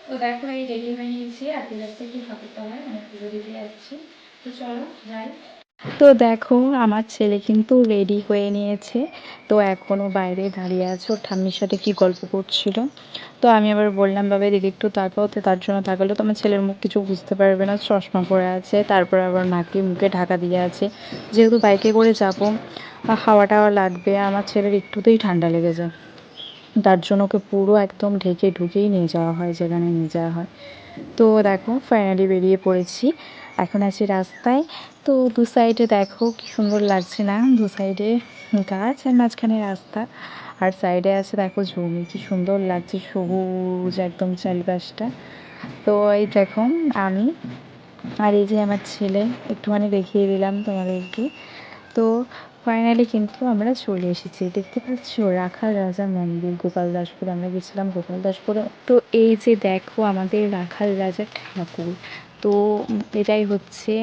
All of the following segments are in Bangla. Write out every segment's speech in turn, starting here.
তো দেখো এই রেডি হয়ে নিয়েছি, আজকে যাচ্ছে কি ঠাকুরটা হয়, মানে পুজো দিতে যাচ্ছি। তো চলো যাই। তো দেখো আমার ছেলে কিন্তু রেডি হয়ে নিয়েছে, তো এখনও বাইরে দাঁড়িয়ে আছে, ওর ঠাম্মির সাথে কি গল্প করছিল। তো আমি আবার বললাম বাবা দিদি একটু তাকাও, তো তার জন্য তাকালো। তো আমার ছেলের মুখ কিছু বুঝতে পারবে না, চশমা পরে আছে, তারপর আবার নাকে মুখে ঢাকা দিয়ে আছে। যেহেতু বাইকে করে যাবো, হাওয়া টাওয়া লাগবে, আমার ছেলের একটুতেই ঠান্ডা লেগে যায়, তার জন্য ওকে পুরো একদম ঢেকে ঢুকেই নিয়ে যাওয়া হয় যেখানে নিয়ে যাওয়া হয়। তো দেখো ফাইনালি বেরিয়ে পড়েছি, এখন আছি রাস্তায়। তো দু সাইডে দেখো কি সুন্দর লাগছে না, দু সাইডে গাছ আর মাঝখানে রাস্তা, আর সাইডে আছে দেখো জমি, কি সুন্দর লাগছে, সবুজ একদম চারিপাশটা। তো এই দেখো আমি আর এই যে আমার ছেলে, একটুখানি দেখিয়ে দিলাম তোমাদেরকে। তো ফাইনালি কিন্তু আমরা চলে এসেছি, দেখতে পাচ্ছ রাখাল রাজার মন্দির, গোপালদাসপুর। আমরা গেছিলাম গোপালদাসপুরে। তো এই যে দেখো আমাদের রাখাল রাজার ঠাকুর, তো এটাই হচ্ছে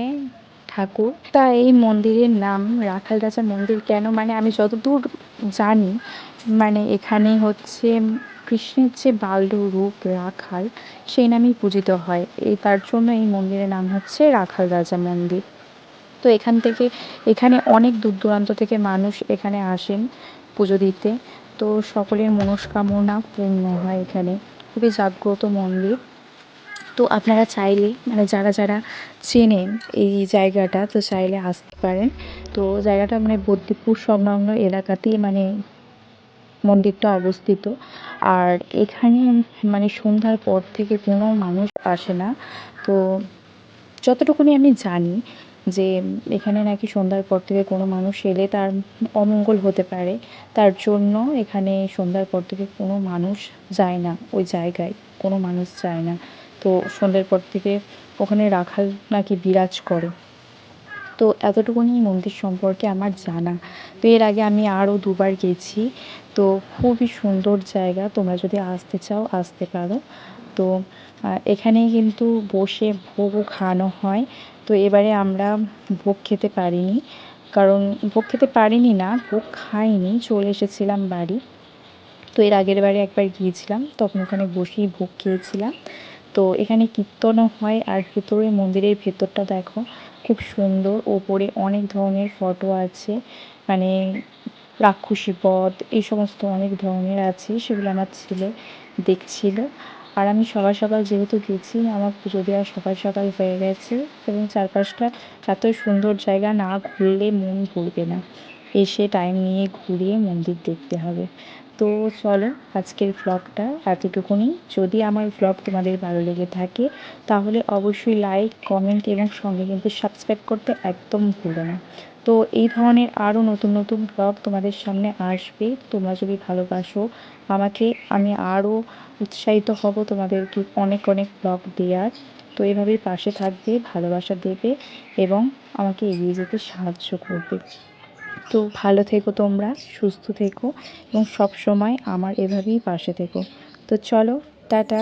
ঠাকুর। তা এই মন্দিরের নাম রাখাল রাজার মন্দির কেন, মানে আমি যতদূর জানি, মানে এখানে হচ্ছে কৃষ্ণের যে বাল্য রূপ রাখাল, সেই নামেই পূজিত হয়, এই তার জন্য এই মন্দিরের নাম হচ্ছে রাখাল রাজা মন্দির। তো এখান থেকে, এখানে অনেক দূর দূরান্ত থেকে মানুষ এখানে আসেন পুজো দিতে। তো সকলের মনস্কামনা পূর্ণ হয় এখানে, খুবই জাগ্রত মন্দির। তো আপনারা চাইলে, মানে যারা যারা চেনেন এই জায়গাটা, তো চাইলে আসতে পারেন। তো জায়গাটা মানে বদ্যিপুর সংলগ্ন এলাকাতেই মানে মন্দিরটা অবস্থিত। আর এখানে মানে সন্ধ্যার পর থেকে কোনো মানুষ আসে না। তো যতটুকুনি আমি জানি যে এখানে নাকি সন্ধ্যার পর থেকে কোনো মানুষ এলে তার অমঙ্গল হতে পারে, তার জন্য এখানে সন্ধ্যার পর থেকে কোনো মানুষ যায় না, ওই জায়গায় কোনো মানুষ যায় না। তো সন্ধ্যের পর থেকে ওখানে রাখাল নাকি বিরাজ করে। তো এতটুকুনি মন্দির সম্পর্কে আমার জানা। তো এর আগে আমি আরও দুবার গেছি। তো খুবই সুন্দর জায়গা, তোমরা যদি আসতে চাও আসতে পারো। তো এখানেই কিন্তু বসে ভোগও খাওয়ানো হয়। তো এবারে আমরা ভোগ খেতে পারিনি, কারণ ভোগ খেতে পারিনি না, ভোগ খাইনি, চলে এসেছিলাম বাড়ি। তো এর আগের বারে একবার গিয়েছিলাম, তখন ওখানে বসেই ভোগ খেয়েছিলাম। তো এখানে কীর্তনও হয়, আর ভেতরে মন্দিরের ভেতরটা দেখো খুব সুন্দর, ওপরে অনেক ধরনের ফটো আছে, মানে রাক্ষসী বধ এই সমস্ত অনেক ধরনের আছে, সেগুলো আমার ছেলে দেখছিল। আর আমি সকাল সকাল যেহেতু গেছি, আমার পুজো দেওয়া সকাল সকাল হয়ে গেছে, এবং চারপাশটা এত সুন্দর জায়গা, না ঘুরলে মন ভরবে না, এসে টাইম নিয়ে ঘুরিয়ে মন্দির দেখতে হবে। তো চলো আজকের ভ্লগটা এতটুকুনি। যদি আমার ভ্লগ তোমাদের ভালো লেগে থাকে তাহলে অবশ্যই লাইক, কমেন্ট এবং সঙ্গে কিন্তু সাবস্ক্রাইব করতে একদম ভুলো না। তো এই ধরনের আরও নতুন নতুন ভ্লগ তোমাদের সামনে আসবে, তোমরা যদি ভালোবাসো আমাকে, আমি আরও উৎসাহিত হব তোমাদেরকে অনেক অনেক ভ্লগ দেওয়ার। তো এভাবেই পাশে থাকবে, ভালোবাসা দেবে এবং আমাকে এগিয়ে যেতে সাহায্য করবে। তো ভালো থেকো তোমরা, সুস্থ থেকো এবং সব সময় আমার এভাবেই পাশে থেকো। তো চলো, টাটা।